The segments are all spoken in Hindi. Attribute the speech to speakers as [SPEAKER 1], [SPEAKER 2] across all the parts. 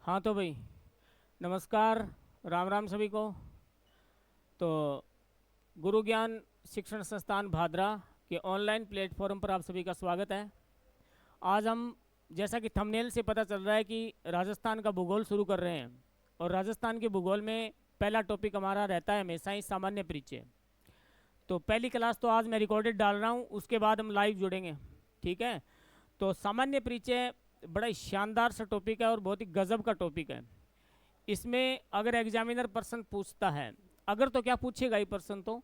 [SPEAKER 1] हाँ तो भाई, नमस्कार। राम राम सभी को। तो गुरु ज्ञान शिक्षण संस्थान भादरा के ऑनलाइन प्लेटफॉर्म पर आप सभी का स्वागत है। आज हम, जैसा कि थंबनेल से पता चल रहा है, कि राजस्थान का भूगोल शुरू कर रहे हैं। और राजस्थान के भूगोल में पहला टॉपिक हमारा रहता है हमेशा ही सामान्य परिचय। तो पहली क्लास तो आज मैं रिकॉर्डेड डाल रहा हूँ, उसके बाद हम लाइव जुड़ेंगे, ठीक है। तो सामान्य परिचय बड़ा ही शानदार सा टॉपिक है और बहुत ही गजब का टॉपिक है। इसमें अगर एग्जामिनर पर्सन पूछता है, अगर तो क्या पूछेगा ही पर्सन, तो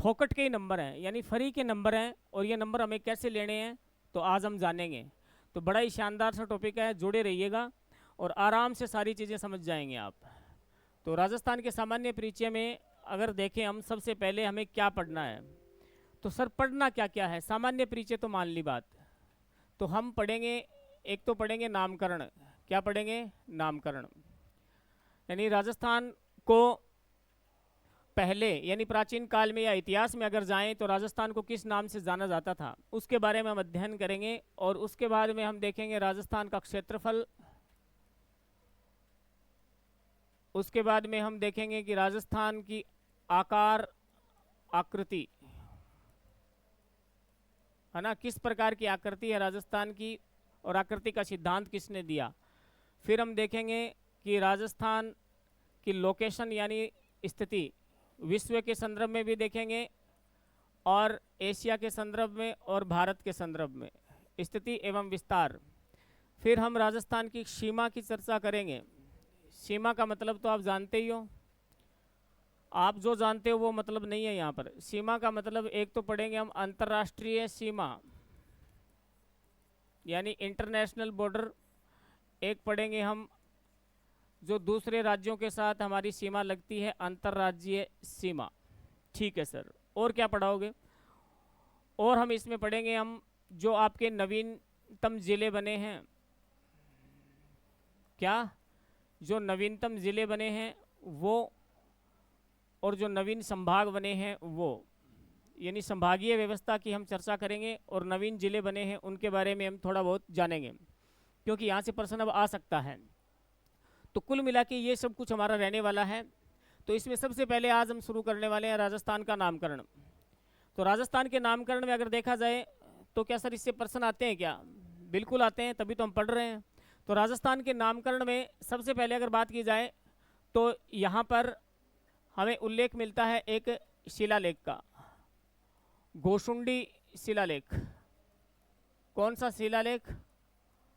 [SPEAKER 1] फोकट के ही नंबर हैं, यानी फ्री के नंबर हैं, और ये नंबर हमें कैसे लेने हैं तो आज हम जानेंगे। तो बड़ा ही शानदार सा टॉपिक है, जुड़े रहिएगा और आराम से सारी चीज़ें समझ जाएंगे आप। तो राजस्थान के सामान्य परिचय में अगर देखें हम, सबसे पहले हमें क्या पढ़ना है। तो सर पढ़ना क्या क्या है, सामान्य परिचय तो मान ली बात। तो हम पढ़ेंगे, एक तो पढ़ेंगे नामकरण। क्या पढ़ेंगे? नामकरण। यानी राजस्थान को पहले, यानी प्राचीन काल में या इतिहास में अगर जाएं तो राजस्थान को किस नाम से जाना जाता था, उसके बारे में हम अध्ययन करेंगे। और उसके बाद में हम देखेंगे राजस्थान का क्षेत्रफल। उसके बाद में हम देखेंगे कि राजस्थान की आकार आकृति, है ना, किस प्रकार की आकृति है राजस्थान की, और आकृति का सिद्धांत किसने दिया। फिर हम देखेंगे कि राजस्थान की लोकेशन यानी स्थिति विश्व के संदर्भ में भी देखेंगे, और एशिया के संदर्भ में और भारत के संदर्भ में स्थिति एवं विस्तार। फिर हम राजस्थान की सीमा की चर्चा करेंगे। सीमा का मतलब तो आप जानते ही हो, आप जो जानते हो वो मतलब नहीं है यहाँ पर। सीमा का मतलब एक तो पढ़ेंगे हम अंतर्राष्ट्रीय सीमा यानी इंटरनेशनल बॉर्डर, एक पढ़ेंगे हम जो दूसरे राज्यों के साथ हमारी सीमा लगती है, अंतर्राज्यीय सीमा। ठीक है सर, और क्या पढ़ाओगे? और हम इसमें पढ़ेंगे हम जो आपके नवीनतम जिले बने हैं। क्या? जो नवीनतम जिले बने हैं वो, और जो नवीन संभाग बने हैं वो, यानी संभागीय व्यवस्था की हम चर्चा करेंगे। और नवीन जिले बने हैं उनके बारे में हम थोड़ा बहुत जानेंगे, क्योंकि यहाँ से प्रश्न अब आ सकता है। तो कुल मिला के ये सब कुछ हमारा रहने वाला है। तो इसमें सबसे पहले आज हम शुरू करने वाले हैं राजस्थान का नामकरण। तो राजस्थान के नामकरण में अगर देखा जाए तो क्या सर इससे प्रश्न आते हैं क्या? बिल्कुल आते हैं, तभी तो हम पढ़ रहे हैं। तो राजस्थान के नामकरण में सबसे पहले अगर बात की जाए तो यहाँ पर हमें उल्लेख मिलता है एक शिलालेख का, गोशुंडी शिलालेख। कौन सा शिलालेख?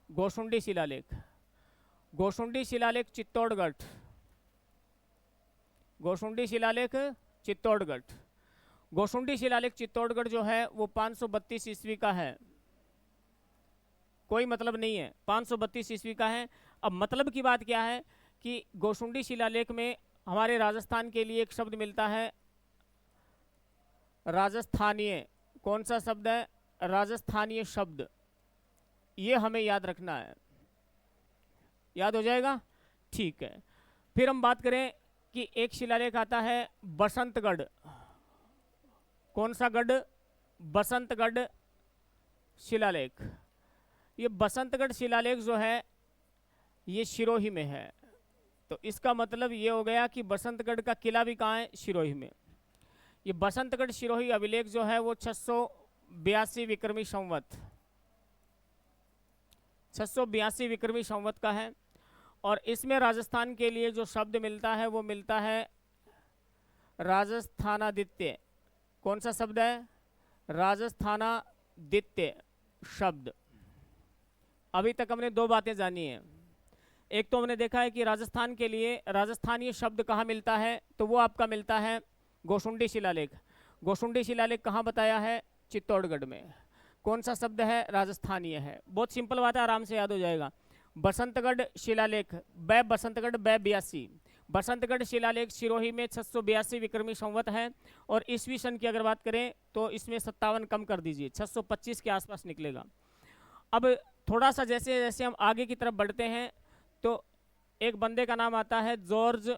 [SPEAKER 1] गोशुंडी शिलालेख। गोशुंडी शिलालेख चित्तौड़गढ़। गोशुंडी शिलालेख चित्तौड़गढ़। गोशुंडी शिलालेख चित्तौड़गढ़ जो है वो 532 ईस्वी का है। कोई मतलब नहीं है, 532 ईस्वी का है। अब मतलब की बात क्या है कि गोशुंडी शिलालेख में हमारे राजस्थान के लिए एक शब्द मिलता है, राजस्थानीय। कौन सा शब्द है? राजस्थानीय शब्द। ये हमें याद रखना है, याद हो जाएगा, ठीक है। फिर हम बात करें कि एक शिलालेख आता है बसंतगढ़। कौन सा गढ़? बसंतगढ़ शिलालेख। ये बसंतगढ़ शिलालेख जो है ये सिरोही में है। तो इसका मतलब ये हो गया कि बसंतगढ़ का किला भी कहाँ है? सिरोही में। ये बसंतगढ़ सिरोही अभिलेख जो है वो 682 विक्रमी संवत, 682 विक्रमी संवत का है। और इसमें राजस्थान के लिए जो शब्द मिलता है वो मिलता है राजस्थानादित्य। कौन सा शब्द है? राजस्थानादित्य शब्द। अभी तक हमने दो बातें जानी हैं। एक तो हमने देखा है कि राजस्थान के लिए राजस्थानीय शब्द कहाँ मिलता है, तो वो आपका मिलता है गोशुंडी शिलालेख। गोशुंडी शिलालेख कहाँ बताया है? चित्तौड़गढ़ में। कौन सा शब्द है? राजस्थानीय है। बहुत सिंपल बात है, आराम से याद हो जाएगा। बसंतगढ़ शिलालेख बै बसंतगढ़ बै 82। बसंतगढ़ शिलालेख सिरोही में 682 विक्रमी संवत है। और ईस्वी सन की अगर बात करें तो इसमें 57 कम कर दीजिए, 625 के आसपास निकलेगा। अब थोड़ा सा जैसे जैसे हम आगे की तरफ बढ़ते हैं तो एक बंदे का नाम आता है जॉर्ज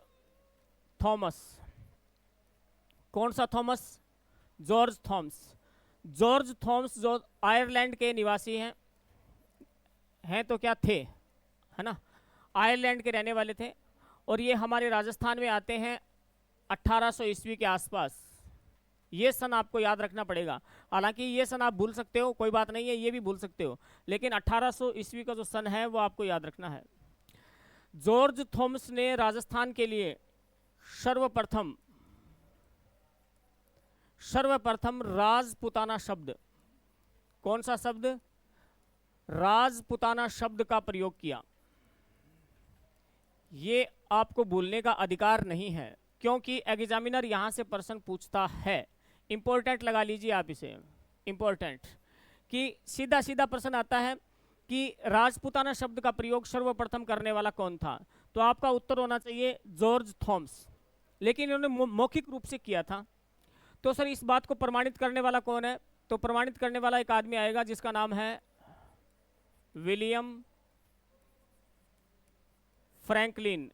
[SPEAKER 1] थॉमस। कौन सा Thomas? George Thomas. George Thomas जो आयरलैंड के निवासी हैं तो क्या थे, है ना। आयरलैंड के रहने वाले थे और ये हमारे राजस्थान में आते हैं 1800 ईस्वी के आसपास। ये सन आपको याद रखना पड़ेगा। हालांकि ये सन आप भूल सकते हो, कोई बात नहीं है, ये भी भूल सकते हो, लेकिन 1800 ईस्वी का जो सन है वो आपको याद रखना है। जॉर्ज थॉमस ने राजस्थान के लिए सर्वप्रथम राजपुताना शब्द, कौन सा शब्द? राजपुताना शब्द का प्रयोग किया। ये आपको भूलने का अधिकार नहीं है, क्योंकि एग्जामिनर यहां से प्रश्न पूछता है। इंपॉर्टेंट लगा लीजिए आप इसे, इंपॉर्टेंट, कि सीधा सीधा प्रश्न आता है कि राजपुताना शब्द का प्रयोग सर्वप्रथम करने वाला कौन था, तो आपका उत्तर होना चाहिए जॉर्ज थॉमस। लेकिन इन्होंने मौखिक रूप से किया था। तो सर इस बात को प्रमाणित करने वाला कौन है? तो प्रमाणित करने वाला एक आदमी आएगा जिसका नाम है विलियम फ्रैंकलिन।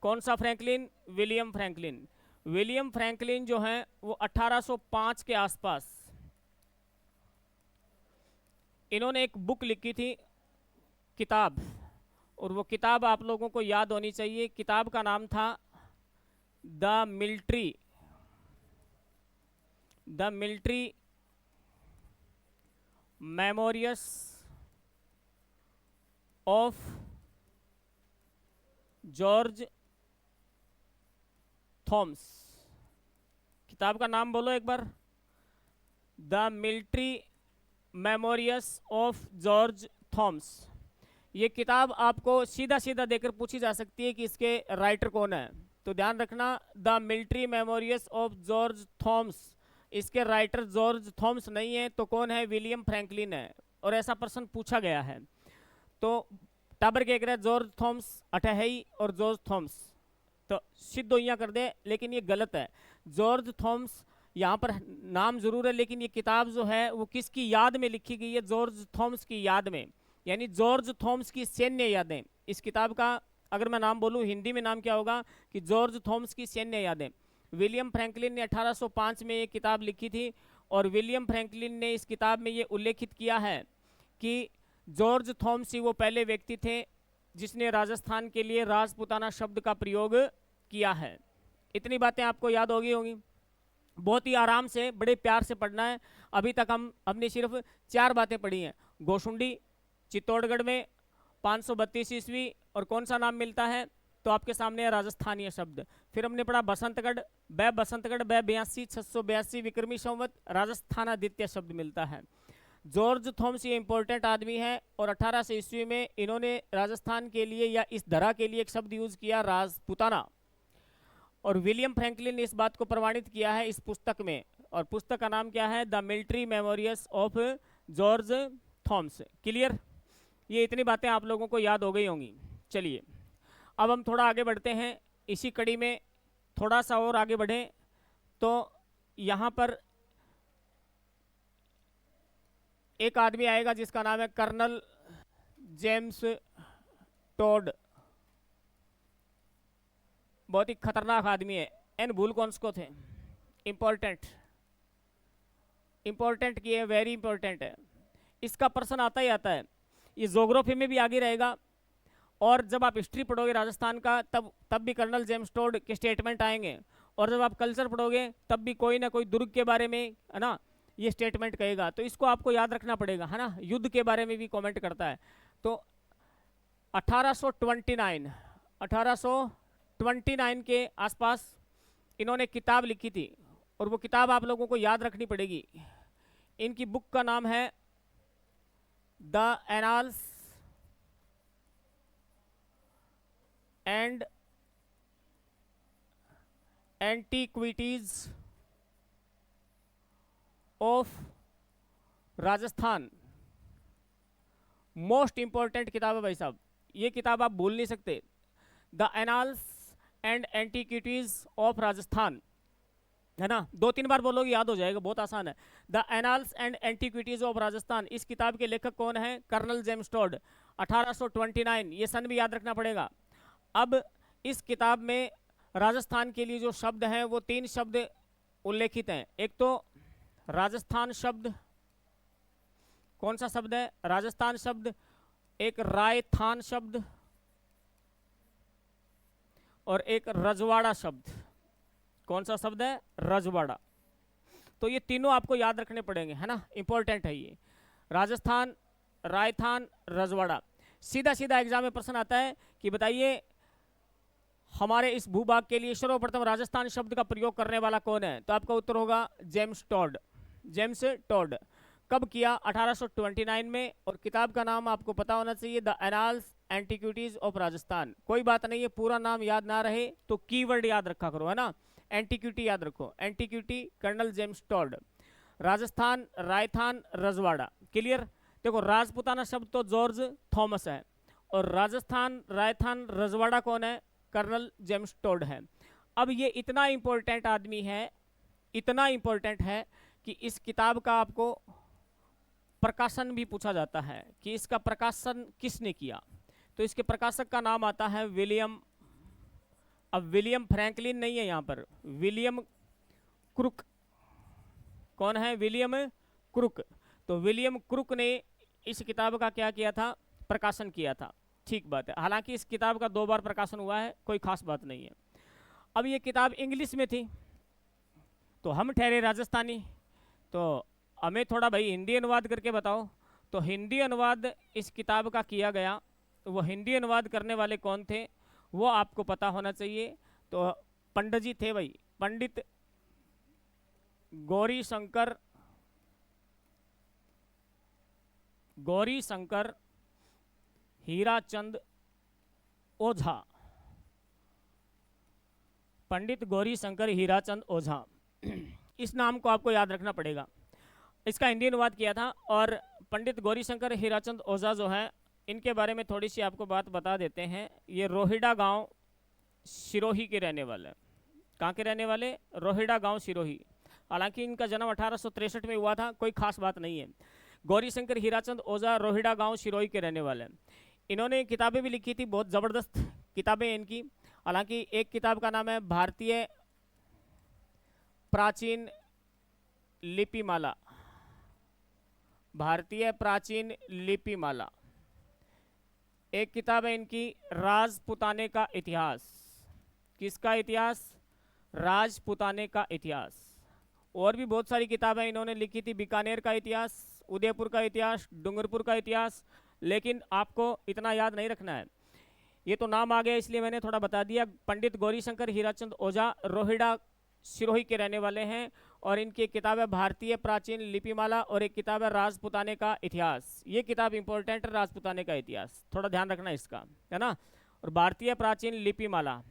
[SPEAKER 1] कौन सा Franklin? William Franklin. William Franklin जो है वो 1805 के आसपास इन्होंने एक बुक लिखी थी, किताब, और वो किताब आप लोगों को याद होनी चाहिए। किताब का नाम था the military memoirs of George Thomas. किताब का नाम बोलो एक बार, the military memoirs of George Thomas. ये किताब आपको सीधा सीधा देकर पूछी जा सकती है कि इसके राइटर कौन है, तो ध्यान रखना, the military memoirs of George Thomas. इसके राइटर जॉर्ज थॉमस नहीं है तो कौन है? विलियम फ्रैंकलिन है, और ऐसा प्रश्न पूछा गया है। तो टाबर कह रहा है जॉर्ज थॉमस अठहई और जॉर्ज थॉमस, तो सिद्ध यहाँ कर दे, लेकिन ये गलत है। जॉर्ज थॉमस यहाँ पर नाम जरूर है, लेकिन ये किताब जो है वो किसकी याद में लिखी गई है? जॉर्ज थॉमस की याद में, यानी जॉर्ज थॉमस की सैन्य यादें। इस किताब का अगर मैं नाम बोलूँ हिंदी में नाम क्या होगा कि जॉर्ज थॉमस की सैन्य यादें। विलियम फ्रैंकलिन ने 1805 में ये किताब लिखी थी, और विलियम फ्रैंकलिन ने इस किताब में ये उल्लेखित किया है कि जॉर्ज थॉमस ही वो पहले व्यक्ति थे जिसने राजस्थान के लिए राजपुताना शब्द का प्रयोग किया है। इतनी बातें आपको याद होगी। बहुत ही आराम से, बड़े प्यार से पढ़ना है। अभी तक हमने सिर्फ 4 बातें पढ़ी हैं। गोशुंडी चित्तौड़गढ़ में 532 ईस्वी, और कौन सा नाम मिलता है? तो आपके सामने है राजस्थानीय शब्द। फिर हमने पढ़ा बसंतगढ़, बसंतगढ़ 82 682 विक्रमी संवत, राजस्थानादित्य शब्द मिलता है। जॉर्ज थॉमस ये इंपॉर्टेंट आदमी है, और 1800 ईस्वी में इन्होंने राजस्थान के लिए या इस धरा के लिए एक शब्द यूज किया, राजपुताना। और विलियम फ्रैंकलिन ने इस बात को प्रमाणित किया है इस पुस्तक में, और पुस्तक का नाम क्या है? The military memoirs of George Thomas. Clear? ये इतनी बातें आप लोगों को याद हो गई होंगी। चलिए अब हम थोड़ा आगे बढ़ते हैं। इसी कड़ी में थोड़ा सा और आगे बढ़ें तो यहाँ पर एक आदमी आएगा जिसका नाम है कर्नल जेम्स टॉड। बहुत ही खतरनाक आदमी है। एन भूल कौन को थे? इंपॉर्टेंट की है, वेरी इंपॉर्टेंट है। इसका प्रश्न आता ही आता है। ये ज्योग्राफी में भी आगे रहेगा, और जब आप हिस्ट्री पढ़ोगे राजस्थान का तब भी कर्नल जेम्स टॉड के स्टेटमेंट आएंगे, और जब आप कल्चर पढ़ोगे तब भी कोई ना कोई दुर्ग के बारे में, है ना, ये स्टेटमेंट कहेगा। तो इसको आपको याद रखना पड़ेगा, है ना। युद्ध के बारे में भी कमेंट करता है। तो 1829 के आसपास इन्होंने किताब लिखी थी, और वो किताब आप लोगों को याद रखनी पड़ेगी। इनकी बुक का नाम है the annals and antiquities of Rajasthan. Most important किताब है भाई साहब, ये किताब आप भूल नहीं सकते। The annals and antiquities of Rajasthan, है ना, 2-3 बार बोलोगे याद हो जाएगा, बहुत आसान है। The annals and antiquities of Rajasthan. इस किताब के लेखक कौन है? Colonel James Tod. 1829, ये सन भी याद रखना पड़ेगा। अब इस किताब में राजस्थान के लिए जो शब्द हैं वो 3 शब्द उल्लेखित हैं। एक तो राजस्थान शब्द, कौन सा शब्द है? राजस्थान शब्द। एक रायथान शब्द, और एक रजवाड़ा शब्द। कौन सा शब्द है? रजवाड़ा। तो ये तीनों आपको याद रखने पड़ेंगे, है ना, इंपॉर्टेंट है ये। राजस्थान, रायथान, रजवाड़ा। सीधा सीधा एग्जाम में प्रश्न आता है कि बताइए हमारे इस भूभाग के लिए सर्वप्रथम राजस्थान शब्द का प्रयोग करने वाला कौन है? तो आपका उत्तर होगा जेम्स टॉड। James Tod. कब किया? 1829 में। और किताब का नाम आपको पता होना चाहिए, the annals antiquities of Rajasthan. कोई बात नहीं है, पूरा नाम याद ना रहे तो कीवर्ड याद रखा करो, है ना। एंटिक्विटी याद रखो, antiquity, colonel James Tod. Rajasthan, रायथान, रजवाड़ा। क्लियर? देखो राजपुताना शब्द तो जॉर्ज थॉमस है, और राजस्थान, रायथान, रजवाड़ा कौन है? कर्नल जेम्स टॉड है। अब ये इतना इंपॉर्टेंट आदमी है, इतना इंपॉर्टेंट है कि इस किताब का आपको प्रकाशन भी पूछा जाता है कि इसका प्रकाशन किसने किया। तो इसके प्रकाशक का नाम आता है विलियम। अब विलियम फ्रैंकलिन नहीं है यहाँ पर, विलियम क्रुक। कौन है? William Crook. तो विलियम क्रुक ने इस किताब का क्या किया था? प्रकाशन किया था। ठीक बात है। हालांकि इस किताब का 2 बार प्रकाशन हुआ है, कोई खास बात नहीं है। अब ये किताब इंग्लिश में थी, तो हम ठहरे राजस्थानी, तो हमें थोड़ा भाई हिंदी अनुवाद करके बताओ। तो हिंदी अनुवाद इस किताब का किया गया। तो वो हिंदी अनुवाद करने वाले कौन थे वो आपको पता होना चाहिए। तो पंडित जी थे भाई, पंडित गौरी शंकर हीराचंद ओझा। पंडित गौरी शंकर हीराचंद ओझा, इस नाम को आपको याद रखना पड़ेगा। इसका हिंदी अनुवाद किया था। और पंडित गौरी शंकर हीराचंद ओझा जो है, इनके बारे में थोड़ी सी आपको बात बता देते हैं। ये रोहिड़ा गांव सिरोही के रहने वाले। कहाँ के रहने वाले? रोहिड़ा गांव सिरोही। हालांकि इनका जन्म 1863 में हुआ था, कोई खास बात नहीं है। गौरी शंकर हीराचंद ओझा रोहिड़ा गांव सिरोही के रहने वाले। इन्होंने किताबें भी लिखी थी, बहुत ज़बरदस्त किताबें इनकी। हालांकि एक किताब का नाम है भारतीय प्राचीन लिपिमाला। भारतीय प्राचीन लिपिमाला। एक किताब है इनकी राजपुताने का इतिहास। किसका इतिहास? राजपुताने का इतिहास। और भी बहुत सारी किताबें इन्होंने लिखी थी, बीकानेर का इतिहास, उदयपुर का इतिहास, डूंगरपुर का इतिहास। लेकिन आपको इतना याद नहीं रखना है, ये तो नाम आ गया इसलिए मैंने थोड़ा बता दिया। पंडित गौरी शंकर हीराचंद ओझा रोहिड़ा सिरोही के रहने वाले हैं, और इनकी एक किताब है भारतीय प्राचीन लिपिमाला, और एक किताब है राजपुताने का इतिहास। ये किताब इंपॉर्टेंट है, राजपुताने का इतिहास, थोड़ा ध्यान रखना इसका, है ना। और भारतीय प्राचीन लिपिमाला।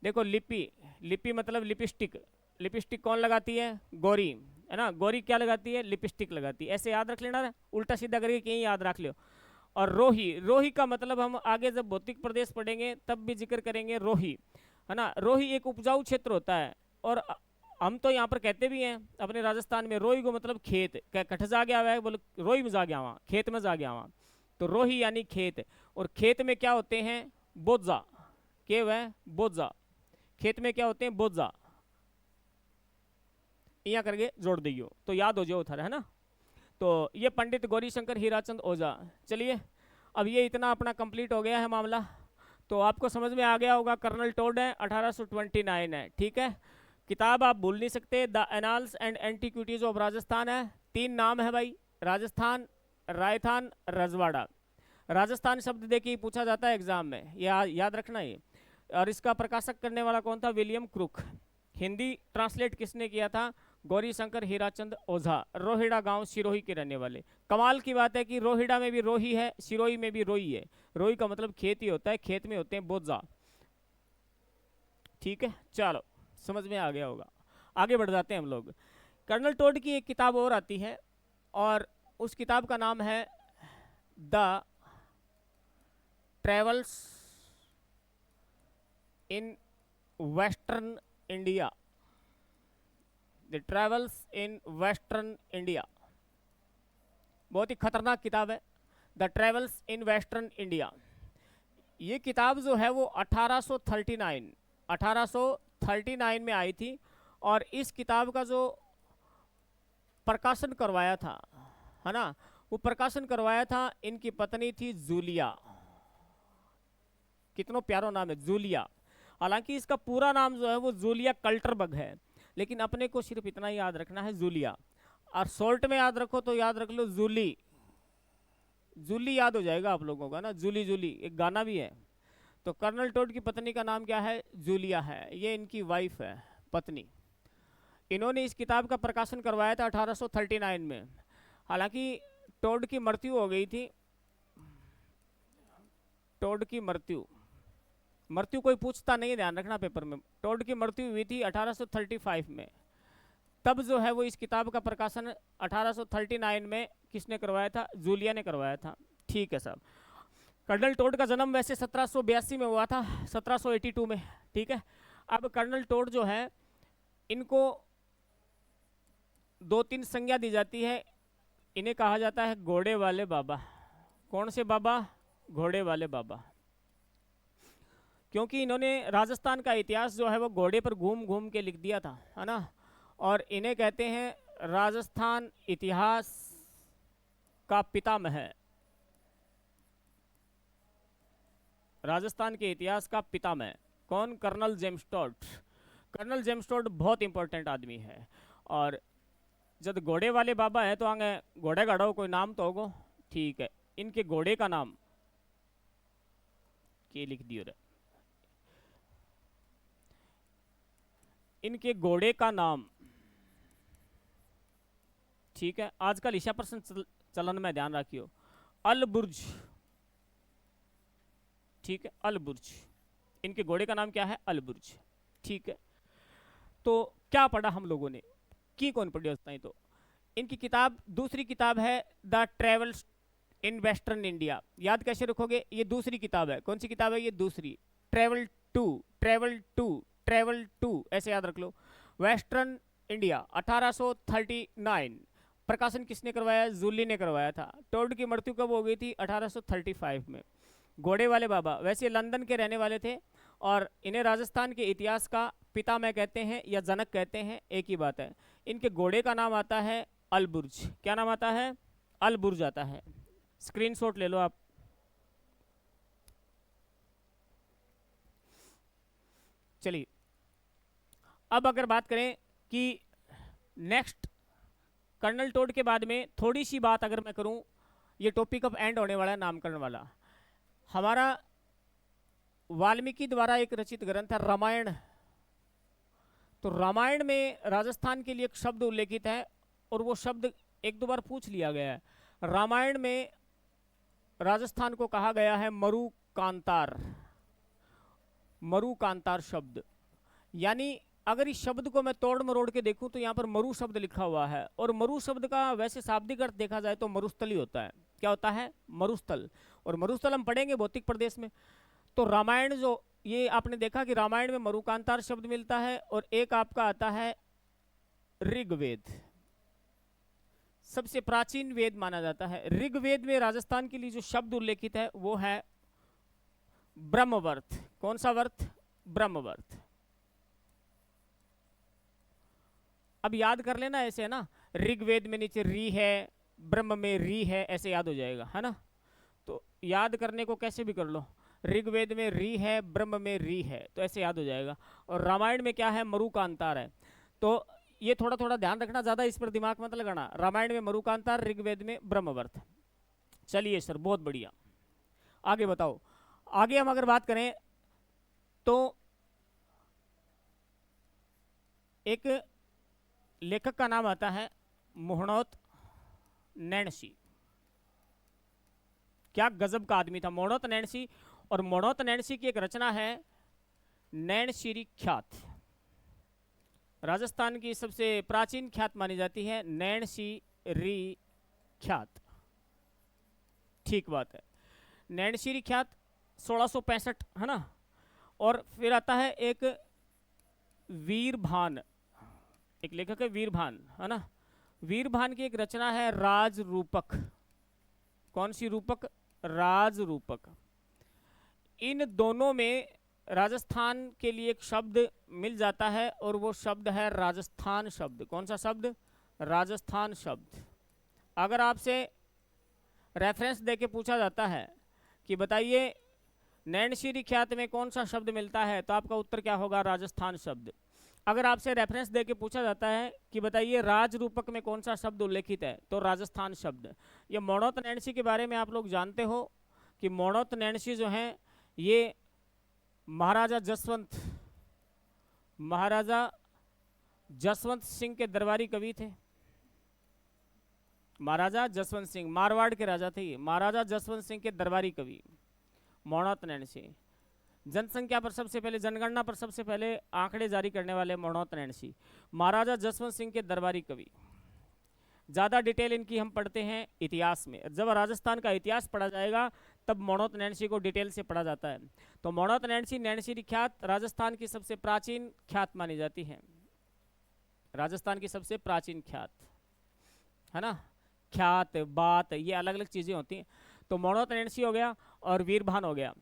[SPEAKER 1] देखो लिपि, लिपि मतलब लिपस्टिक। लिपस्टिक कौन लगाती है? गौरी, है ना। गौरी क्या लगाती है? लिपस्टिक लगाती है। ऐसे याद रख लेना, उल्टा सीधा करके कहीं याद रख लो। और रोही, रोही का मतलब हम आगे जब भौतिक प्रदेश पढ़ेंगे तब भी जिक्र करेंगे, रोही, है ना। रोही एक उपजाऊ क्षेत्र होता है, और हम तो यहाँ पर कहते भी हैं अपने राजस्थान में, रोही को मतलब खेत। कठ जा गया हुआ है, बोलो रोही में जा गया वहाँ, खेत में जा गया वहाँ। तो रोही यानी खेत। और खेत में क्या होते हैं? बोझा। के वह बोझा, खेत में क्या होते हैं? बोझा। यहाँ करके जोड़ दियो तो याद हो जाओ, है ना। तो ये पंडित गौरी शंकर हीराचंद ओझा। चलिए, अब ये इतना अपना कंप्लीट हो गया है मामला, तो आपको समझ में आ गया होगा। कर्नल टॉड है, 1829 है, ठीक है। किताब आप भूल नहीं सकते, the annals and antiquities of Rajasthan है। 3 नाम है भाई, राजस्थान, रायथान, रजवाड़ा। राजस्थान शब्द देखिए पूछा जाता है एग्जाम में, याद रखना ये। और इसका प्रकाशक करने वाला कौन था? William crook. हिंदी ट्रांसलेट किसने किया था? गौरी शंकर हीराचंद ओझा, रोहिड़ा गांव सिरोही के रहने वाले। कमाल की बात है कि रोहिड़ा में भी रोही है, सिरोही में भी रोही है। रोही का मतलब खेत ही होता है, खेत में होते हैं बोझा, ठीक है। चलो, समझ में आ गया होगा। आगे बढ़ जाते हैं हम लोग। कर्नल टॉड की एक किताब और आती है, और उस किताब का नाम है the travels in western India. The travels in western India. बहुत ही खतरनाक किताब है, the travels in western India. ये किताब जो है वो 1839 में आई थी, और इस किताब का जो प्रकाशन करवाया था, है ना, वो प्रकाशन करवाया था इनकी पत्नी थी जूलिया। कितना प्यारा नाम है, जूलिया। हालांकि इसका पूरा नाम जो है वो जूलिया कल्टरबर्ग है, लेकिन अपने को सिर्फ इतना ही याद रखना है जूलिया। और शॉर्ट में याद रखो तो याद रख लो जूली। जूली याद हो जाएगा आप लोगों का ना, जूली जूली एक गाना भी है। तो कर्नल टोड की पत्नी का नाम क्या है? जूलिया है, ये इनकी वाइफ है, पत्नी। इन्होंने इस किताब का प्रकाशन करवाया था 1839 में। हालांकि टोड की मृत्यु हो गई थी। टोड की मृत्यु कोई पूछता नहीं, ध्यान रखना पेपर में। टोड की मृत्यु हुई थी 1835 में। तब जो है वो इस किताब का प्रकाशन 1839 में किसने करवाया था? जूलिया ने करवाया था। ठीक है साहब। कर्नल टोड का जन्म वैसे 1782 में हुआ था, 1782 में। ठीक है। अब कर्नल टोड जो है, इनको 2-3 संज्ञा दी जाती है। इन्हें कहा जाता है घोड़े वाले बाबा। कौन से बाबा? घोड़े वाले बाबा। क्योंकि इन्होंने राजस्थान का इतिहास जो है वो घोड़े पर घूम घूम के लिख दिया था, है ना। और इन्हें कहते हैं राजस्थान इतिहास का पितामह। राजस्थान के इतिहास का पितामह कौन? Colonel James Tod. Colonel James Tod बहुत इंपॉर्टेंट आदमी है। और जब घोड़े वाले बाबा है तो आगे घोड़े गाड़ो कोई नाम तो होगो। ठीक है। इनके घोड़े का नाम के लिख दियो रे। इनके घोड़े का नाम, ठीक है, आजकल ईशा प्रश्न चलन में ध्यान रखियो, अलबुर्ज। ठीक है, अलबुर्ज। इनके घोड़े का नाम क्या है? अलबुर्ज। ठीक है। तो क्या पढ़ा हम लोगों ने, की कौन पढ़ी होता है? तो इनकी किताब, दूसरी किताब है the travels in western India. याद कैसे रखोगे? ये दूसरी किताब है। कौन सी किताब है ये? दूसरी। Travel two, travel two, travel two, ऐसे याद रख लो। Western India 1839। प्रकाशन किसने करवाया? जूली ने करवाया था। टोड की मृत्यु कब हो गई थी? 1835 में। घोड़े वाले बाबा वैसे लंदन के रहने वाले थे, और इन्हें राजस्थान के इतिहास का पितामह कहते हैं या जनक कहते हैं, एक ही बात है। इनके घोड़े का नाम आता है अलबुर्ज। क्या नाम आता है? अलबुर्ज आता है। स्क्रीनशॉट ले लो आप। चलिए, अब अगर बात करें कि नेक्स्ट कर्नल टोड के बाद में थोड़ी सी बात अगर मैं करूं, ये टॉपिक अब एंड होने वाला है, नामकरण वाला। हमारा वाल्मीकि द्वारा एक रचित ग्रंथ है रामायण। तो रामायण में राजस्थान के लिए एक शब्द उल्लेखित है, और वो शब्द एक दो बार पूछ लिया गया है। रामायण में राजस्थान को कहा गया है मरु कांतार। मरु कांतार शब्द, यानी अगर इस शब्द को मैं तोड़ मरोड़ के देखूं तो यहाँ पर मरु शब्द लिखा हुआ है, और मरु शब्द का वैसे शाब्दिक अर्थ देखा जाए तो मरुस्थल ही होता है। क्या होता है? मरुस्थल। और मरुस्थल हम पढ़ेंगे भौतिक प्रदेश में। तो रामायण जो, ये आपने देखा कि रामायण में मरुकांतार शब्द मिलता है, और एक आपका आता है ऋग्वेद। सबसे प्राचीन वेद माना जाता है। ऋग्वेद में राजस्थान के लिए जो शब्द उल्लेखित है वो है ब्रह्मवर्त। कौन सा वर्त? ब्रह्मवर्त। अब याद कर लेना ऐसे, है ना। ऋग्वेद में नीचे री है, ब्रह्म में री है, ऐसे याद हो जाएगा, है ना। तो याद करने को कैसे भी कर लो, ऋग्वेद में री है, ब्रह्म में री है, तो ऐसे याद हो जाएगा। और रामायण में क्या है? मरु का अंतार है। तो ये थोड़ा थोड़ा ध्यान रखना, ज्यादा इस पर दिमाग मत लगाना। रामायण में मरु का अंतार, ऋग्वेद में ब्रह्मवर्त। चलिए सर, बहुत बढ़िया। आगे बताओ। आगे हम अगर बात करें तो एक लेखक का नाम आता है मोहनोत नैणसी। क्या गजब का आदमी था मोहनोत नैणसी। और मोहनोत नैणसी की एक रचना है नैणसीरी ख्यात। राजस्थान की सबसे प्राचीन ख्यात मानी जाती है नैणसीरी ख्यात। ठीक बात है। नैणसीरी ख्यात 1665, है ना। और फिर आता है एक वीरभान, एक लेखक है वीरभान, है ना। वीरभान की एक रचना है राज रूपक। कौन सी रूपक? राज रूपक। इन दोनों में राजस्थान के लिए एक शब्द मिल जाता है, और वो शब्द है राजस्थान शब्द। कौन सा शब्द? राजस्थान शब्द। अगर आपसे रेफरेंस देके पूछा जाता है कि बताइए नैनशीरी ख्यात में कौन सा शब्द मिलता है? तो आपका उत्तर क्या होगा? राजस्थान शब्द। अगर आपसे रेफरेंस देके पूछा जाता है कि बताइए राज रूपक में कौन सा शब्द उल्लेखित है, तो राजस्थान शब्द। ये मोणोत नैनशी के बारे में आप लोग जानते हो कि मोणोत नैनशी जो है ये महाराजा जसवंत सिंह के दरबारी कवि थे। महाराजा जसवंत सिंह, मारवाड़ के राजा थे ये, महाराजा जसवंत सिंह के दरबारी कवि मोणोत नैनशी। जनसंख्या पर सबसे पहले, जनगणना पर सबसे पहले आंकड़े जारी करने वाले मोणोत नैनशी, महाराजा जसवंत सिंह के दरबारी कवि। ज़्यादा डिटेल इनकी हम पढ़ते हैं इतिहास में। जब राजस्थान का इतिहास पढ़ा जाएगा तब मोणोत नैनशी को डिटेल से पढ़ा जाता है। तो मोणोत नैनशी, नैनशीरी ख्यात राजस्थान की सबसे प्राचीन ख्यात मानी जाती है। राजस्थान की सबसे प्राचीन ख्यात है ना। ख्यात, बात, ये अलग अलग चीज़ें होती हैं। तो मोणोत नैनशी हो गया और वीरभान हो गया।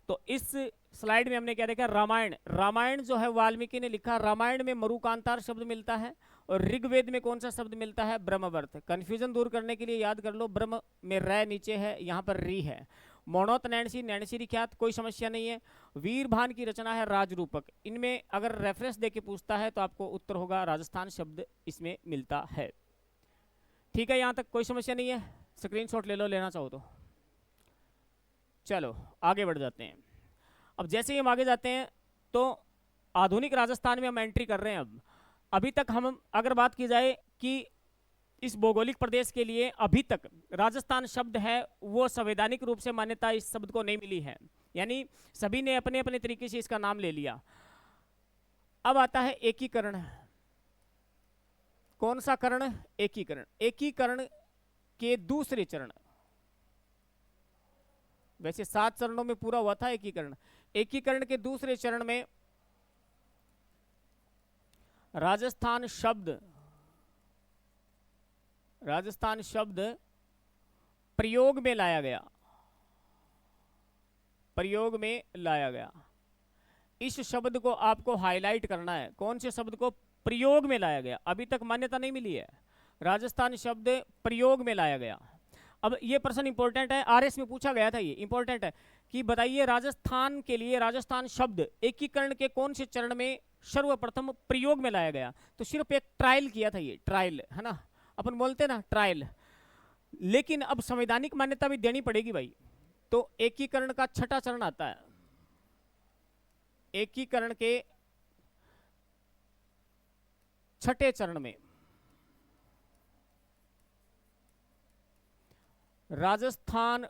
[SPEAKER 1] तो इस स्लाइड में हमने क्या देखा? रामायण। रामायण जो है वाल्मीकि ने लिखा। रामायण में मरुकांतार शब्द मिलता है और ऋग्वेद में कौन सा शब्द मिलता है? ब्रह्मवर्त। कंफ्यूजन दूर करने के लिए याद कर लो, ब्रह्म में रै नीचे है, यहाँ पर री है। मोणोत नैनशी, नैनशीरी ख्यात, कोई समस्या नहीं है। वीरभान की रचना है राजरूपक। इनमें अगर रेफरेंस देके पूछता है तो आपको उत्तर होगा राजस्थान शब्द इसमें मिलता है। ठीक है, यहाँ तक कोई समस्या नहीं है। स्क्रीनशॉट ले लो, लेना चाहो तो। चलो आगे बढ़ जाते हैं। अब जैसे ही हम आगे जाते हैं तो आधुनिक राजस्थान में हम एंट्री कर रहे हैं। अब अभी तक हम अगर बात की जाए कि इस भौगोलिक प्रदेश के लिए अभी तक राजस्थान शब्द है वो संवैधानिक रूप से मान्यता इस शब्द को नहीं मिली है, यानी सभी ने अपने अपने तरीके से इसका नाम ले लिया। अब आता है एकीकरण। कौन सा करण? एकीकरण। एकीकरण के दूसरे चरण, वैसे 7 चरणों में पूरा हुआ था एकीकरण। एकीकरण के दूसरे चरण में राजस्थान शब्द प्रयोग में लाया गया। प्रयोग में लाया गया। इस शब्द को आपको हाईलाइट करना है। कौन से शब्द को प्रयोग में लाया गया? अभी तक मान्यता नहीं मिली है। राजस्थान शब्द प्रयोग में लाया गया। अब ये प्रश्न इंपॉर्टेंट है, आरएस में पूछा गया था, ये इंपॉर्टेंट है कि बताइए राजस्थान के लिए राजस्थान शब्द एकीकरण के कौन से चरण में सर्वप्रथम प्रयोग में लाया गया? तो सिर्फ एक ट्रायल किया था, ये ट्रायल है ना, अपन बोलते ना ट्रायल। लेकिन अब संवैधानिक मान्यता भी देनी पड़ेगी भाई। तो एकीकरण का छठा चरण आता है। एकीकरण के छठे चरण में राजस्थान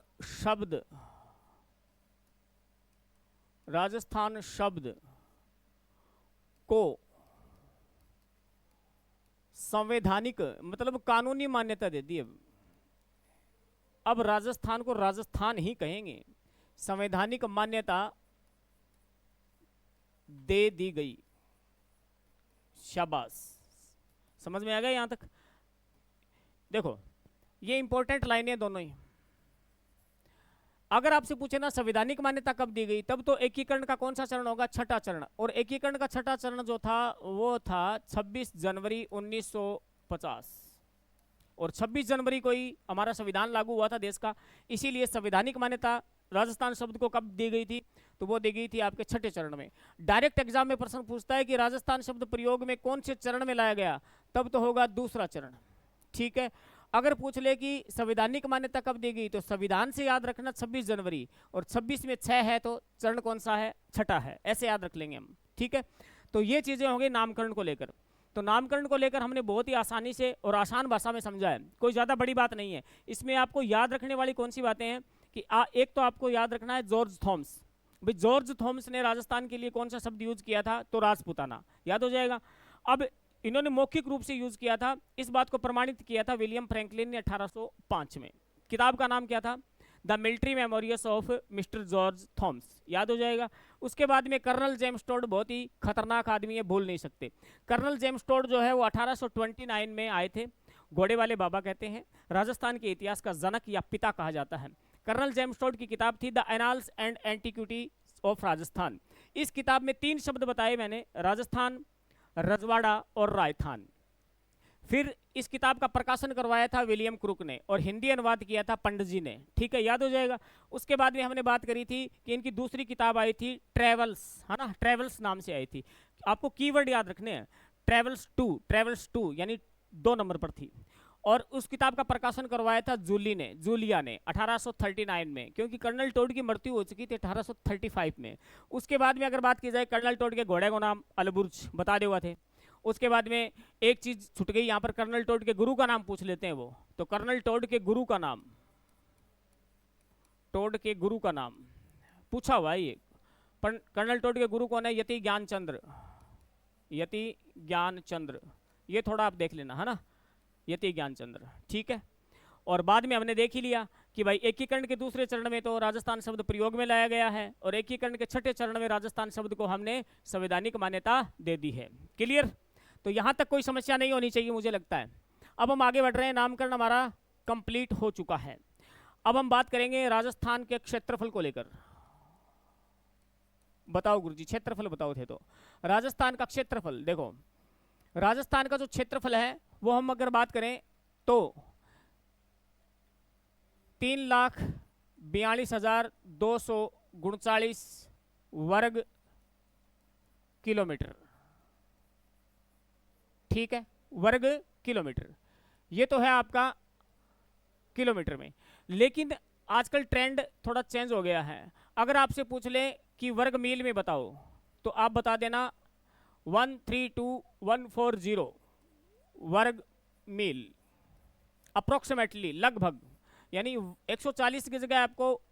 [SPEAKER 1] शब्द को संवैधानिक मतलब कानूनी मान्यता दे दी। अब राजस्थान को राजस्थान ही कहेंगे, संवैधानिक मान्यता दे दी गई। शाबाश, समझ में आ गया यहां तक? देखो ये इंपॉर्टेंट लाइनें दोनों ही। अगर आपसे पूछे ना संवैधानिक मान्यता कब दी गई, तब तो एकीकरण का कौन सा चरण होगा? छठा चरण। और एकीकरण का छठा चरण जो था वो था 26 जनवरी 1950। और 26 जनवरी को ही हमारा संविधान लागू हुआ था देश का। इसीलिए संवैधानिक मान्यता राजस्थान शब्द को कब दी गई थी? तो वो दी गई थी आपके छठे चरण में। डायरेक्ट एग्जाम में प्रश्न पूछता है कि राजस्थान शब्द प्रयोग में कौन से चरण में लाया गया, तब तो होगा दूसरा चरण। ठीक है, अगर पूछ ले कि संवैधानिक मान्यता कब दी गई, तो संविधान से याद रखना 26 जनवरी, और 26 में 6 है तो चरण कौन सा है? छठा है, ऐसे याद रख लेंगे हम। ठीक है, तो ये चीजें होंगी नामकरण को लेकर। तो नामकरण को लेकर हमने बहुत ही आसानी से और आसान भाषा में समझा है, कोई ज्यादा बड़ी बात नहीं है। इसमें आपको याद रखने वाली कौन सी बातें हैं कि एक तो आपको याद रखना है जॉर्ज थॉमस। भाई जॉर्ज थॉमस ने राजस्थान के लिए कौन सा शब्द यूज किया था? तो राजपूताना, याद हो जाएगा। अब इन्होंने मौखिक रूप से यूज किया था, इस बात को प्रमाणित किया था विलियम फ्रैंकलिन ने 1805 में। किताब का नाम क्या था? The military memorials of mister George Thomas, याद हो जाएगा। उसके बाद में कर्नल जेम्स टोड, बहुत ही खतरनाक आदमी है, भूल नहीं सकते। कर्नल जेम्स टोड जो है वो 1829 में आए थे। घोड़े वाले बाबा कहते हैं, राजस्थान के इतिहास का जनक या पिता कहा जाता है। कर्नल जेम्स टोड की किताब थी the annals and antiquity of Rajasthan. इस किताब में 3 शब्द बताए मैंने, राजस्थान, रजवाड़ा और राजस्थान। फिर इस किताब का प्रकाशन करवाया था विलियम क्रूक ने और हिंदी अनुवाद किया था पंडित जी ने, ठीक है, याद हो जाएगा। उसके बाद में हमने बात करी थी कि इनकी दूसरी किताब आई थी ट्रेवल्स, है ना, ट्रेवल्स नाम से आई थी। आपको कीवर्ड याद रखने हैं, ट्रेवल्स टू यानी 2 नंबर पर थी। और उस किताब का प्रकाशन करवाया था जूलिया ने 1839 में, क्योंकि कर्नल टोड की मृत्यु हो चुकी थी 1835 में। उसके बाद में अगर बात की जाए, कर्नल टोड के घोड़े को नाम अलबुर्ज बता दे हुआ थे। उसके बाद में एक चीज छूट गई यहाँ पर, कर्नल टोड के गुरु का नाम पूछ लेते हैं वो, तो कर्नल टोड के गुरु का नाम, टोड के गुरु का नाम पूछा हुआ है ये, पर कर्नल टोड के गुरु कौन है? यति ज्ञानचंद्र, ये थोड़ा आप देख लेना, है ना, यति ज्ञानचंद्र, ठीक है। और बाद में हमने देख ही लिया कि भाई एकीकरण के दूसरे चरण में तो राजस्थान शब्द प्रयोग में लाया गया है, और एकीकरण के छठे चरण में राजस्थान शब्द को हमने संवैधानिक मान्यता दे दी है। क्लियर? तो यहां तक कोई समस्या नहीं होनी चाहिए मुझे लगता है। अब हम आगे बढ़ रहे हैं, नामकरण हमारा कंप्लीट हो चुका है। अब हम बात करेंगे राजस्थान के क्षेत्रफल को लेकर। बताओ गुरुजी, क्षेत्रफल बताओ थे तो। राजस्थान का क्षेत्रफल देखो, राजस्थान का जो क्षेत्रफल है वो हम अगर बात करें तो 3,42,239 वर्ग किलोमीटर, ठीक है, वर्ग किलोमीटर। ये तो है आपका किलोमीटर में। लेकिन आजकल ट्रेंड थोड़ा चेंज हो गया है। अगर आपसे पूछ ले कि वर्ग मील में बताओ, तो आप बता देना 132,140 वर्ग मील, अप्रोक्सीमेटली, लगभग, यानी 140 की जगह आपको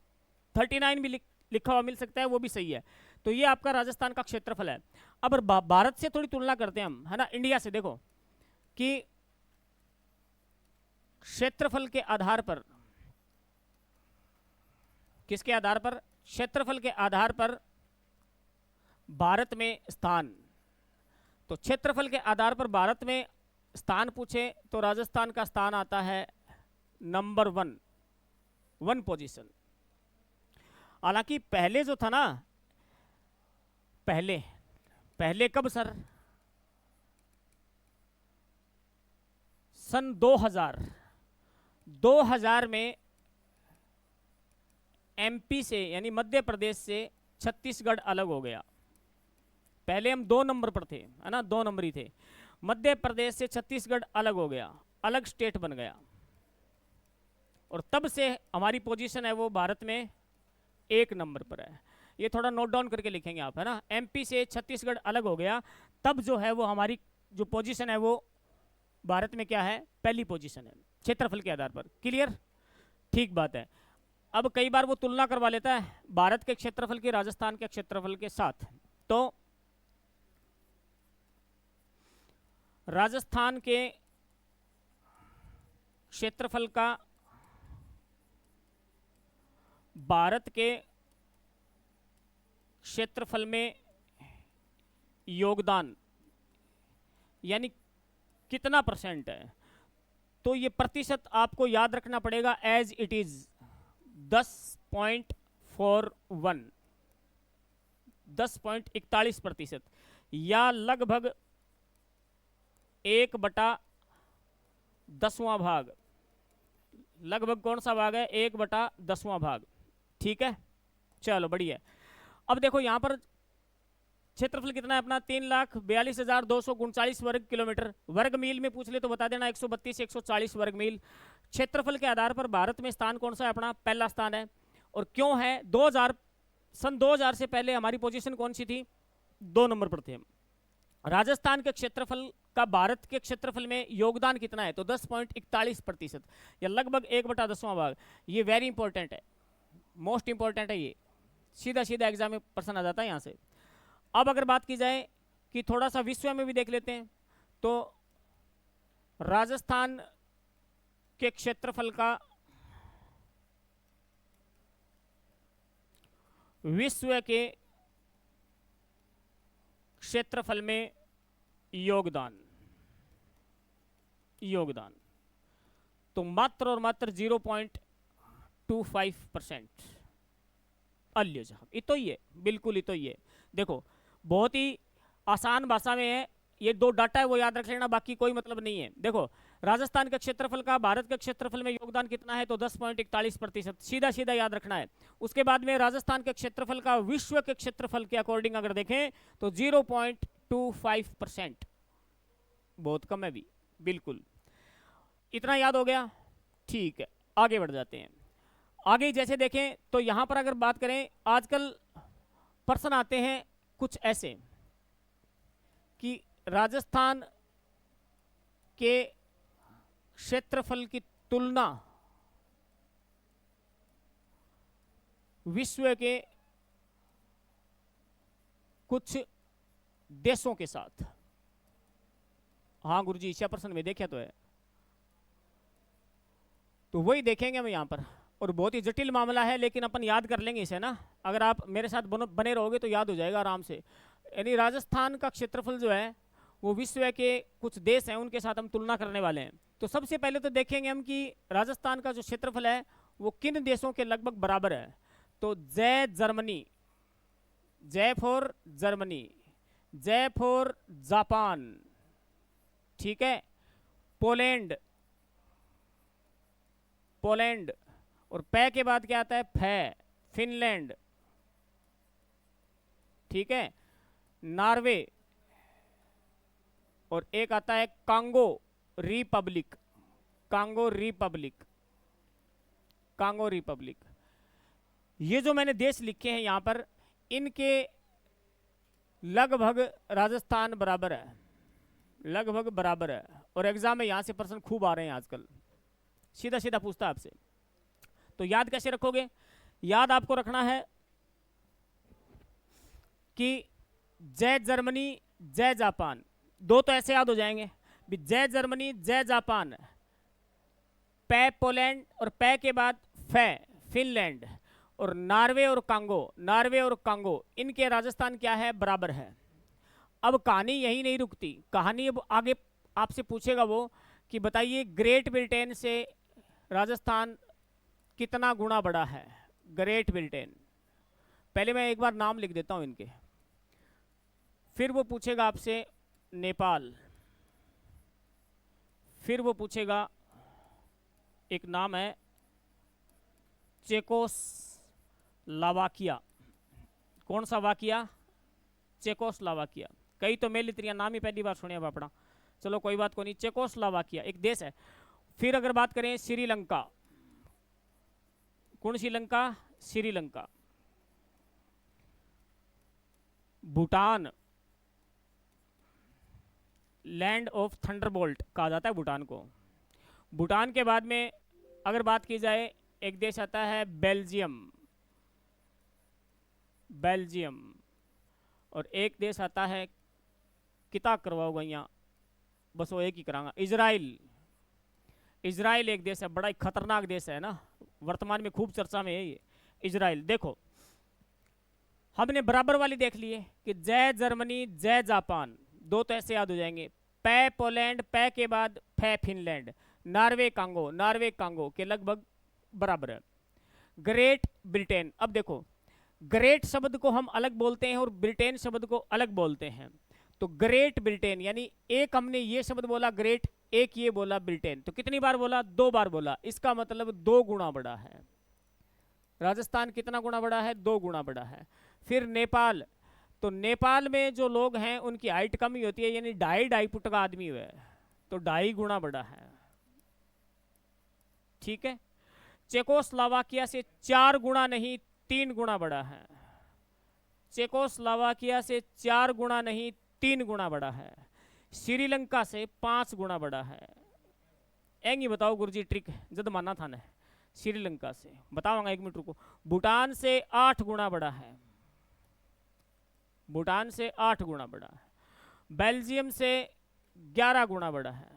[SPEAKER 1] 39 भी लिखा हुआ मिल सकता है, वो भी सही है। तो ये आपका राजस्थान का क्षेत्रफल है। अब भारत से थोड़ी तुलना करते हैं हम, है ना, इंडिया से। देखो कि क्षेत्रफल के आधार पर, किसके आधार पर? क्षेत्रफल के आधार पर भारत में स्थान। तो क्षेत्रफल के आधार पर भारत में स्थान पूछे तो राजस्थान का स्थान आता है नंबर 1 पोजीशन। हालांकि पहले जो था ना, पहले कब सर? सन 2000 में एमपी से यानी मध्य प्रदेश से छत्तीसगढ़ अलग हो गया। पहले हम 2 नंबर पर थे, है ना, 2 नंबरी थे। मध्य प्रदेश से छत्तीसगढ़ अलग हो गया, अलग स्टेट बन गया, और तब से हमारी पोजीशन है वो भारत में 1 नंबर पर है। ये थोड़ा नोट डाउन करके लिखेंगे आप, है ना। एमपी से छत्तीसगढ़ अलग हो गया, तब जो है वो हमारी जो पोजीशन है वो भारत में क्या है? पहली पोजीशन है क्षेत्रफल के आधार पर। क्लियर? ठीक बात है। अब कई बार वो तुलना करवा लेता है भारत के क्षेत्रफल की राजस्थान के क्षेत्रफल के साथ। तो राजस्थान के क्षेत्रफल का भारत के क्षेत्रफल में योगदान यानी कितना परसेंट है? तो ये प्रतिशत आपको याद रखना पड़ेगा, एज इट इज 10.41, 10.41%, या लगभग 1/10वां भाग। लगभग कौन सा भाग है? 1/10वां भाग। ठीक है, चलो बढ़िया। अब देखो यहां पर क्षेत्रफल कितना है अपना? 3,42,239 वर्ग किलोमीटर। वर्ग मील में पूछ ले तो बता देना 132 से 140 वर्ग मील। क्षेत्रफल के आधार पर भारत में स्थान कौन सा है अपना? पहला स्थान है। और क्यों है? सन 2000 से पहले हमारी पोजीशन कौन सी थी? 2 नंबर पर थे हम। राजस्थान के क्षेत्रफल का भारत के क्षेत्रफल में योगदान कितना है? तो 10.41%, या लगभग 1/10वां भाग। ये वेरी इंपॉर्टेंट है, मोस्ट इंपॉर्टेंट है। ये सीधा सीधा एग्जाम में प्रश्न आ जाता है यहाँ से। अब अगर बात की जाए कि थोड़ा सा विश्व में भी देख लेते हैं, तो राजस्थान के क्षेत्रफल का विश्व के क्षेत्रफल में योगदान तो मात्र और मात्र 0.25%। अल्यो साहब, इतो ही है, बिल्कुल इतो ही है। देखो बहुत ही आसान भाषा में है, ये 2 डाटा है वो याद रख लेना, बाकी कोई मतलब नहीं है। देखो राजस्थान का क्षेत्रफल का भारत के क्षेत्रफल में योगदान कितना है, तो 10.41%, सीधा सीधा याद रखना है। उसके बाद में राजस्थान के क्षेत्रफल का विश्व के क्षेत्रफल के अकॉर्डिंग अगर देखें तो 0.25%, बहुत कम है भी, बिल्कुल। इतना याद हो गया, ठीक है। आगे बढ़ जाते हैं। आगे जैसे देखें तो यहां पर अगर बात करें, आजकल प्रश्न आते हैं कुछ ऐसे कि राजस्थान के क्षेत्रफल की तुलना विश्व के कुछ देशों के साथ। हाँ गुरुजी, इस प्रश्न में देखा तो है, तो वही देखेंगे हम यहां पर। और बहुत ही जटिल मामला है, लेकिन अपन याद कर लेंगे इसे ना, अगर आप मेरे साथ बने रहोगे तो याद हो जाएगा आराम से। यानी राजस्थान का क्षेत्रफल जो है वो विश्व के कुछ देश हैं उनके साथ हम तुलना करने वाले हैं। तो सबसे पहले तो देखेंगे हम कि राजस्थान का जो क्षेत्रफल है वो किन देशों के लगभग बराबर है। तो जर्मनी, जय फॉर जर्मनी, जय फॉर जापान, ठीक है, पोलैंड, पोलैंड, और पै के बाद क्या आता है, फै, फिनलैंड, ठीक है, नॉर्वे, और एक आता है Congo Republic, Congo Republic, Congo Republic. ये जो मैंने देश लिखे हैं यहां पर, इनके लगभग राजस्थान बराबर है, लगभग बराबर है। और एग्जाम में यहां से प्रश्न खूब आ रहे हैं आजकल, सीधा सीधा पूछता है आपसे। तो याद कैसे रखोगे, याद आपको रखना है कि जय जर्मनी, जय जापान, दो तो ऐसे याद हो जाएंगे, जय जर्मनी, जय जापान, पै पोलैंड, और पै के बाद फै फिनलैंड, और नॉर्वे और कांगो, नॉर्वे और कांगो, इनके राजस्थान क्या है, बराबर है। अब कहानी यही नहीं रुकती, कहानी अब आगे आपसे पूछेगा वो कि बताइए ग्रेट ब्रिटेन से राजस्थान कितना गुना बड़ा है। ग्रेट ब्रिटेन, पहले मैं एक बार नाम लिख देता हूं इनके, फिर वो पूछेगा आपसे नेपाल, फिर वो पूछेगा एक नाम है चेकोस्लोवाकिया। कौन सा वाकिया, चेकोस्लोवाकिया। कई तो मेल इतरिया नाम ही पहली बार सुने अपना, चलो कोई बात को नहीं, चेकोस्लोवाकिया एक देश है। फिर अगर बात करें श्रीलंका, कौन Sri Lanka, Sri Lanka, Bhutan, land of Thunderbolt कहा जाता है भूटान को। भूटान के बाद में अगर बात की जाए, एक देश आता है बेल्जियम, बेल्जियम, और एक देश आता है, किता करवाओगा यहाँ, बस वो एक ही करांगा, इजराइल। इजराइल एक देश है, बड़ा ही खतरनाक देश है ना, वर्तमान में खूब चर्चा में है ये इजराइल। देखो हमने बराबर वाली देख लिए कि जय जर्मनी, जय जापान, दो तो ऐसे याद हो जाएंगे, पै पोलैंड, पै के बाद फै Finland, Norway Congo, Norway Congo के लगभग बराबर है। ग्रेट ब्रिटेन, अब देखो ग्रेट शब्द को हम अलग बोलते हैं और ब्रिटेन शब्द को अलग बोलते हैं। तो ग्रेट ब्रिटेन यानी एक हमने ये शब्द बोला ग्रेट, एक ये बोला ब्रिटेन, तो कितनी बार बोला, दो बार बोला, इसका मतलब 2 गुना बड़ा है। राजस्थान कितना गुना बड़ा है, 2 गुना बड़ा है। फिर नेपाल, तो नेपाल में जो लोग हैं उनकी हाइट कम ही होती है, यानी 2.5 फुट का आदमी हुआ है, तो 2.5 गुना बड़ा है, ठीक है। चेकोस्लोवाकिया से 4 गुना नहीं 3 गुना बड़ा है, चेकोस्लोवाकिया से 4 गुना नहीं 3 गुना बड़ा है। श्रीलंका से 5 गुना बड़ा है। एंगी बताओ गुरुजी ट्रिक जद माना था ना, श्रीलंका से बताऊंगा, 1 मिनट रुको। भूटान से 8 गुना बड़ा है, भूटान से 8 गुना बड़ा है। बेल्जियम से 11 गुना बड़ा है,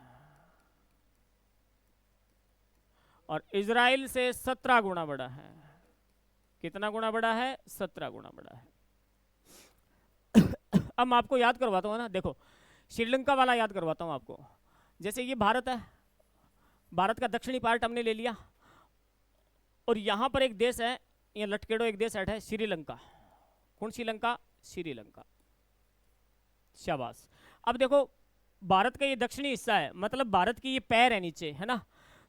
[SPEAKER 1] और इजराइल से 17 गुना बड़ा है। कितना गुना बड़ा है, 17 गुना बड़ा है। अब मैं आपको याद करवाता हूँ ना, देखो श्रीलंका वाला याद करवाता हूँ आपको। जैसे ये भारत है, भारत का दक्षिणी पार्ट हमने ले लिया, और यहाँ पर एक देश है, ये लटकेड़ो एक देश है श्रीलंका। कौन श्रीलंका, श्रीलंका, शाबाश। अब देखो भारत का ये दक्षिणी हिस्सा है, मतलब भारत की ये पैर है नीचे, है ना।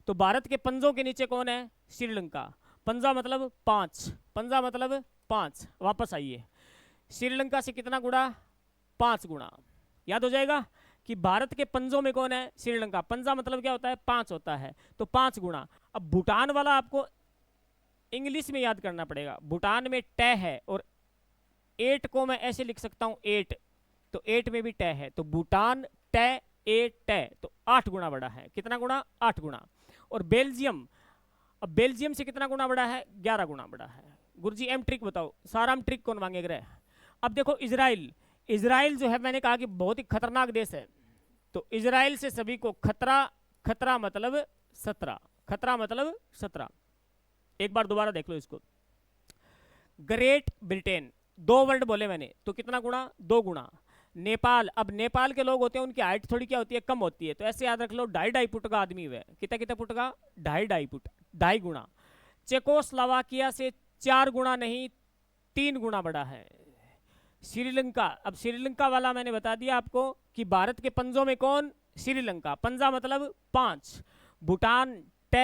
[SPEAKER 1] तो भारत के पंजों के नीचे कौन है? श्रीलंका। पंजा मतलब 5, पंजा मतलब 5। वापस आइए, श्रीलंका से कितना गुणा? 5 गुणा। याद हो जाएगा कि भारत के पंजों में कौन है? श्रीलंका। पंजा मतलब क्या होता है? 5 होता है, तो 5 गुणा। अब भूटान वाला आपको इंग्लिश में याद करना पड़ेगा। भूटान में ट है और 8 को मैं ऐसे लिख सकता हूं 8, तो 8 में भी ट है, तो भूटान ट 8 ट, तो 8 गुना बड़ा है। कितना गुना? 8 गुना। और बेल्जियम, अब बेल्जियम से कितना गुना बड़ा है? 11 गुना बड़ा है। गुरुजी एम ट्रिक बताओ, सारा हम ट्रिक कौन मांगेगा? अब देखो इजराइल, इजराइल जो है मैंने कहा कि बहुत ही खतरनाक देश है, तो इजराइल से सभी को खतरा, खतरा मतलब 17, खतरा मतलब 17। एक बार दोबारा देख लो इसको। ग्रेट ब्रिटेन, 2 वर्ड बोले मैंने, तो कितना गुणा? 2 गुणा। नेपाल, अब नेपाल के लोग होते हैं उनकी हाइट थोड़ी क्या होती है? कम होती है, तो ऐसे याद रख लो 2.5 फुट का आदमी हुआ है। कितना कितना फुट का? 2.5 फुट, 2.5 गुणा। चेकोस्लोवाकिया से 4 गुणा नहीं 3 गुणा बड़ा है। श्रीलंका, अब श्रीलंका वाला मैंने बता दिया आपको कि भारत के पंजों में कौन? श्रीलंका। पंजा मतलब 5। भूटान ट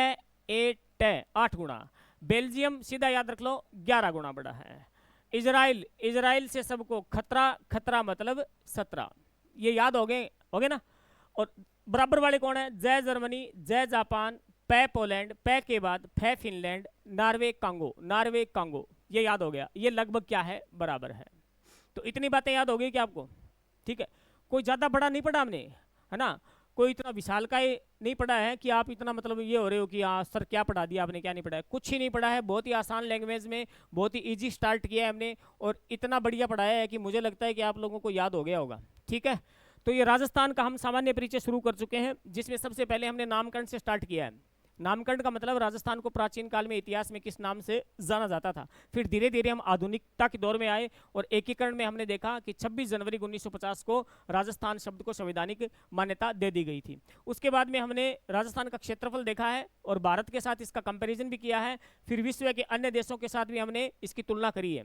[SPEAKER 1] 8 ट, 8 गुणा। बेल्जियम सीधा याद रख लो 11 गुणा बड़ा है। इजराइल, इजराइल से सबको खतरा, खतरा मतलब 17। ये याद हो गए ना। और बराबर वाले कौन है? जय जर्मनी, जय जापान, पै पोलैंड, पै के बाद फै Finland, Norway Congo, Norway Congo. ये याद हो गया, ये लगभग क्या है? बराबर है। तो इतनी बातें याद हो गई क्या आपको? ठीक है, कोई ज़्यादा बड़ा नहीं पढ़ा हमने, है ना। कोई इतना विशालकाय नहीं पढ़ा है कि आप इतना मतलब ये हो रहे हो कि हाँ सर क्या पढ़ा दिया आपने, क्या नहीं पढ़ा है। कुछ ही नहीं पढ़ा है, बहुत ही आसान लैंग्वेज में, बहुत ही इजी स्टार्ट किया है हमने, और इतना बढ़िया पढ़ाया है कि मुझे लगता है कि आप लोगों को याद हो गया होगा। ठीक है, तो ये राजस्थान का हम सामान्य परिचय शुरू कर चुके हैं, जिसमें सबसे पहले हमने नामकरण से स्टार्ट किया है। नामकरण का मतलब राजस्थान को प्राचीन काल में इतिहास में किस नाम से जाना जाता था। फिर धीरे धीरे हम आधुनिकता के दौर में आए और एकीकरण में हमने देखा कि 26 जनवरी 1950 को राजस्थान शब्द को संवैधानिक मान्यता दे दी गई थी। उसके बाद में हमने राजस्थान का क्षेत्रफल देखा है और भारत के साथ इसका कंपैरिजन भी किया है। फिर विश्व के अन्य देशों के साथ भी हमने इसकी तुलना करी है,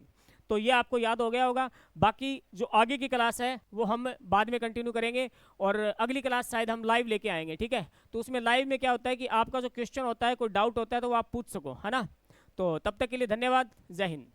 [SPEAKER 1] तो ये आपको याद हो गया होगा। बाकी जो आगे की क्लास है वो हम बाद में कंटिन्यू करेंगे, और अगली क्लास शायद हम लाइव लेके आएंगे। ठीक है, तो उसमें लाइव में क्या होता है कि आपका जो क्वेश्चन होता है, कोई डाउट होता है तो वो आप पूछ सको, है ना। तो तब तक के लिए धन्यवाद, जय हिंद।